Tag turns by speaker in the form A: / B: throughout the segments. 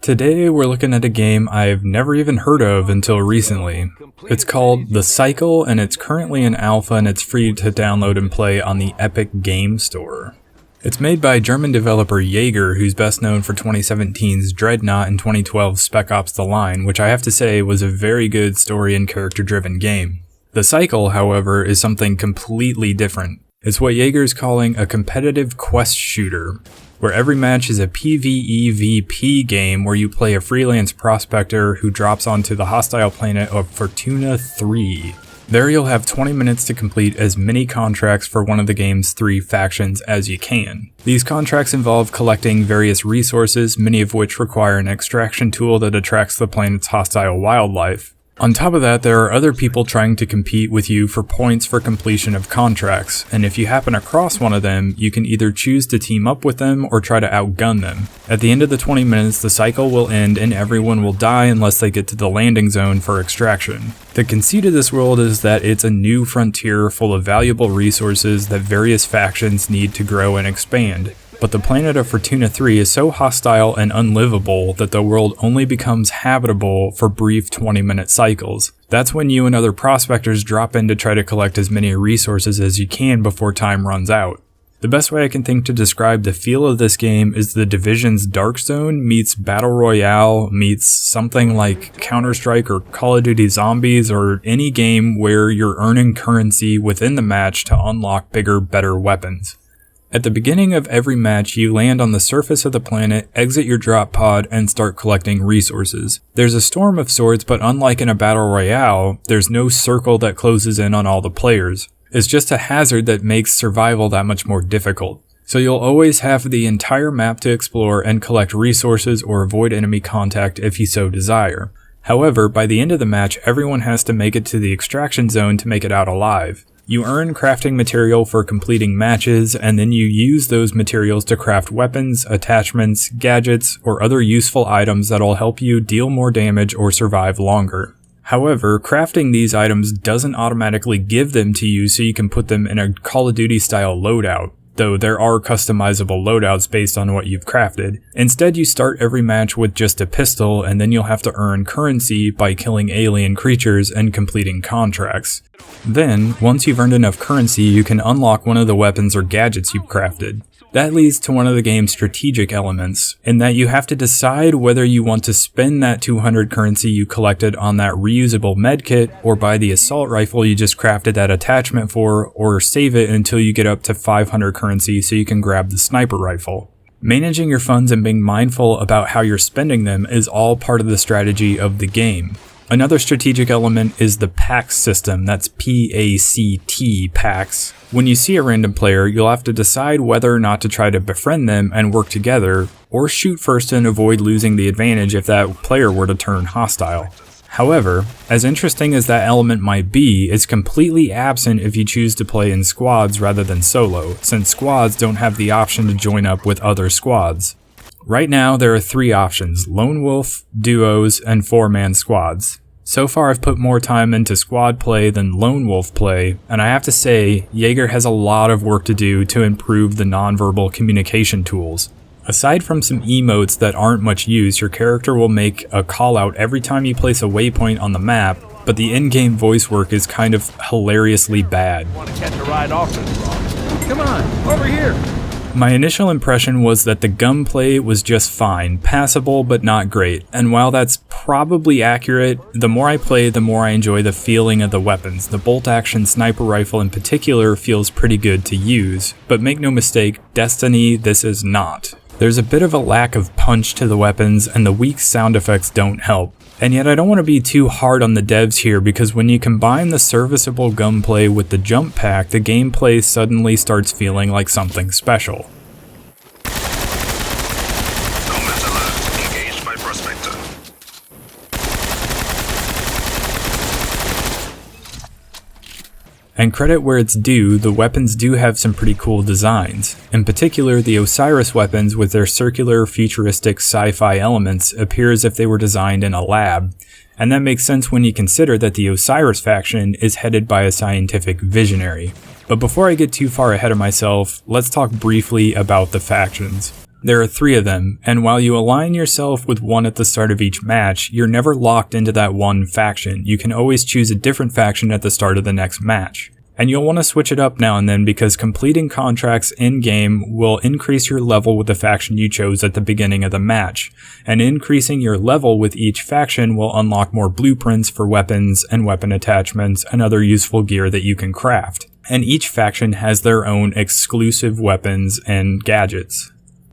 A: Today we're looking at a game I've never even heard of until recently. It's called The Cycle and it's currently in alpha and it's free to download and play on the Epic Game Store. It's made by German developer Jaeger, who's best known for 2017's Dreadnought and 2012's Spec Ops: The Line, which I have to say was a very good story and character-driven game. The Cycle, however, is something completely different. It's what Jaeger's calling a competitive quest shooter, where every match is a PvEvP game where you play a freelance prospector who drops onto the hostile planet of Fortuna III. There you'll have 20 minutes to complete as many contracts for one of the game's 3 factions as you can. These contracts involve collecting various resources, many of which require an extraction tool that attracts the planet's hostile wildlife. On top of that, there are other people trying to compete with you for points for completion of contracts, and if you happen across one of them, you can either choose to team up with them or try to outgun them. At the end of the 20 minutes, the cycle will end and everyone will die unless they get to the landing zone for extraction. The conceit of this world is that it's a new frontier full of valuable resources that various factions need to grow and expand. But the planet of Fortuna III is so hostile and unlivable that the world only becomes habitable for brief 20-minute cycles. That's when you and other prospectors drop in to try to collect as many resources as you can before time runs out. The best way I can think to describe the feel of this game is The Division's Dark Zone meets Battle Royale meets something like Counter-Strike or Call of Duty Zombies, or any game where you're earning currency within the match to unlock bigger, better weapons. At the beginning of every match, you land on the surface of the planet, exit your drop pod, and start collecting resources. There's a storm of sorts, but unlike in a battle royale, there's no circle that closes in on all the players. It's just a hazard that makes survival that much more difficult. So you'll always have the entire map to explore and collect resources or avoid enemy contact if you so desire. However, by the end of the match, everyone has to make it to the extraction zone to make it out alive. You earn crafting material for completing matches, and then you use those materials to craft weapons, attachments, gadgets, or other useful items that'll help you deal more damage or survive longer. However, crafting these items doesn't automatically give them to you so you can put them in a Call of Duty style loadout, though there are customizable loadouts based on what you've crafted. Instead, you start every match with just a pistol, and then you'll have to earn currency by killing alien creatures and completing contracts. Then, once you've earned enough currency, you can unlock one of the weapons or gadgets you've crafted. That leads to one of the game's strategic elements, in that you have to decide whether you want to spend that 200 currency you collected on that reusable medkit, or buy the assault rifle you just crafted that attachment for, or save it until you get up to 500 currency so you can grab the sniper rifle. Managing your funds and being mindful about how you're spending them is all part of the strategy of the game. Another strategic element is the PACT system, that's P-A-C-T, PACTs. When you see a random player, you'll have to decide whether or not to try to befriend them and work together, or shoot first and avoid losing the advantage if that player were to turn hostile. However, as interesting as that element might be, it's completely absent if you choose to play in squads rather than solo, since squads don't have the option to join up with other squads. Right now, there are 3 options: lone wolf, duos, and 4-man squads. So far, I've put more time into squad play than lone wolf play, and I have to say, Jaeger has a lot of work to do to improve the nonverbal communication tools. Aside from some emotes that aren't much used, your character will make a call out every time you place a waypoint on the map, but the in-game voice work is kind of hilariously bad.
B: Want to catch a ride off to the rock? Come on, over here!
A: My initial impression was that the gunplay was just fine, passable but not great, and while that's probably accurate, the more I play, the more I enjoy the feeling of the weapons. The bolt-action sniper rifle in particular feels pretty good to use, but make no mistake, Destiny this is not. There's a bit of a lack of punch to the weapons, and the weak sound effects don't help. And yet I don't want to be too hard on the devs here, because when you combine the serviceable gunplay with the jump pack, the gameplay suddenly starts feeling like something special.
C: Combat alert. Engaged by prospector.
A: And credit where it's due, the weapons do have some pretty cool designs. In particular, the Osiris weapons with their circular, futuristic sci-fi elements appear as if they were designed in a lab. And that makes sense when you consider that the Osiris faction is headed by a scientific visionary. But before I get too far ahead of myself, let's talk briefly about the factions. There are 3 of them, and while you align yourself with one at the start of each match, you're never locked into that one faction. You can always choose a different faction at the start of the next match. And you'll want to switch it up now and then because completing contracts in-game will increase your level with the faction you chose at the beginning of the match. And increasing your level with each faction will unlock more blueprints for weapons and weapon attachments and other useful gear that you can craft. And each faction has their own exclusive weapons and gadgets.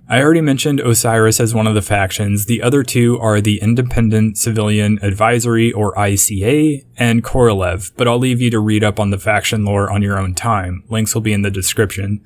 A: I already mentioned Osiris as one of the factions. The other 2 are the Independent Civilian Advisory, or ICA, and Korolev, but I'll leave you to read up on the faction lore on your own time. Links will be in the description.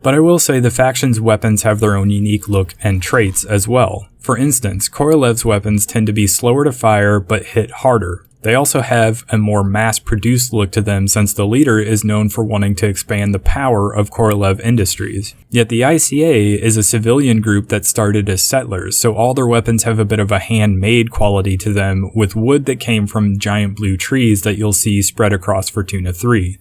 A: But I will say the faction's weapons have their own unique look and traits as well. For instance, Korolev's weapons tend to be slower to fire but hit harder. They also have a more mass-produced look to them since the leader is known for wanting to expand the power of Korolev Industries. Yet the ICA is a civilian group that started as settlers, so all their weapons have a bit of a handmade quality to them with wood that came from giant blue trees that you'll see spread across Fortuna III.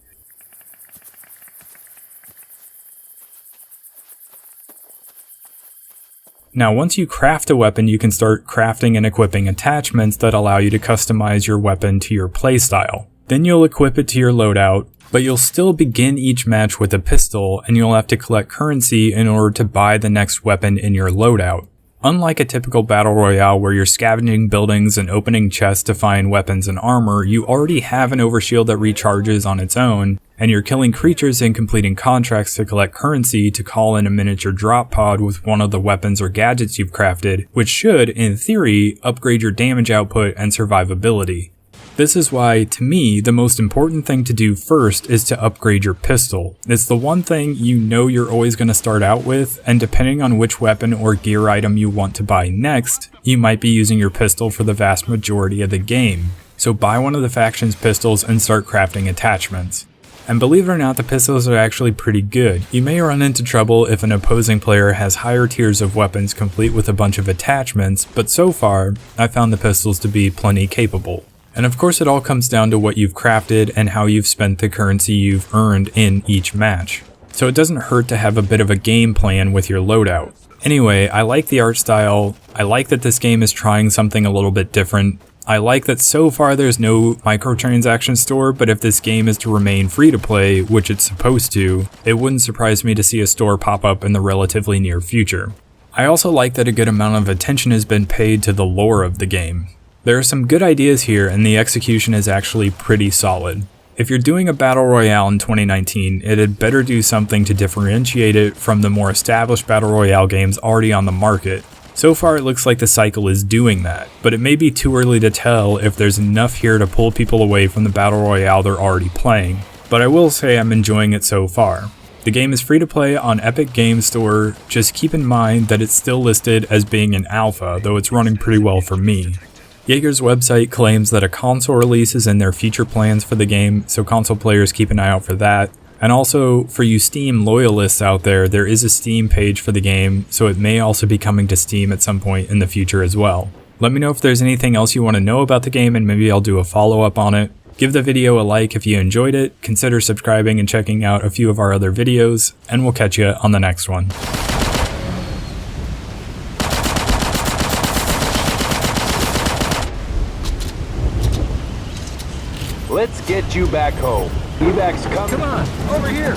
A: Now, once you craft a weapon, you can start crafting and equipping attachments that allow you to customize your weapon to your playstyle. Then you'll equip it to your loadout, but you'll still begin each match with a pistol, and you'll have to collect currency in order to buy the next weapon in your loadout. Unlike a typical battle royale where you're scavenging buildings and opening chests to find weapons and armor, you already have an overshield that recharges on its own, and you're killing creatures and completing contracts to collect currency to call in a miniature drop pod with one of the weapons or gadgets you've crafted, which should, in theory, upgrade your damage output and survivability. This is why, to me, the most important thing to do first is to upgrade your pistol. It's the one thing you know you're always going to start out with, and depending on which weapon or gear item you want to buy next, you might be using your pistol for the vast majority of the game. So buy one of the faction's pistols and start crafting attachments. And believe it or not, the pistols are actually pretty good. You may run into trouble if an opposing player has higher tiers of weapons complete with a bunch of attachments, but so far, I've found the pistols to be plenty capable. And of course it all comes down to what you've crafted and how you've spent the currency you've earned in each match. So it doesn't hurt to have a bit of a game plan with your loadout. Anyway, I like the art style, I like that this game is trying something a little bit different, I like that so far there's no microtransaction store, but if this game is to remain free to play, which it's supposed to, it wouldn't surprise me to see a store pop up in the relatively near future. I also like that a good amount of attention has been paid to the lore of the game. There are some good ideas here and the execution is actually pretty solid. If you're doing a battle royale in 2019, it had better do something to differentiate it from the more established battle royale games already on the market. So far it looks like the cycle is doing that, but it may be too early to tell if there's enough here to pull people away from the battle royale they're already playing. But I will say I'm enjoying it so far. The game is free to play on Epic Games Store, just keep in mind that it's still listed as being an alpha, though it's running pretty well for me. Jaeger's website claims that a console release is in their future plans for the game, so console players keep an eye out for that. And also, for you Steam loyalists out there, there is a Steam page for the game, so it may also be coming to Steam at some point in the future as well. Let me know if there's anything else you want to know about the game and maybe I'll do a follow-up on it. Give the video a like if you enjoyed it, consider subscribing and checking out a few of our other videos, and we'll catch you on the next one.
D: Let's get you back home. Evac's coming.
B: Come on, over here.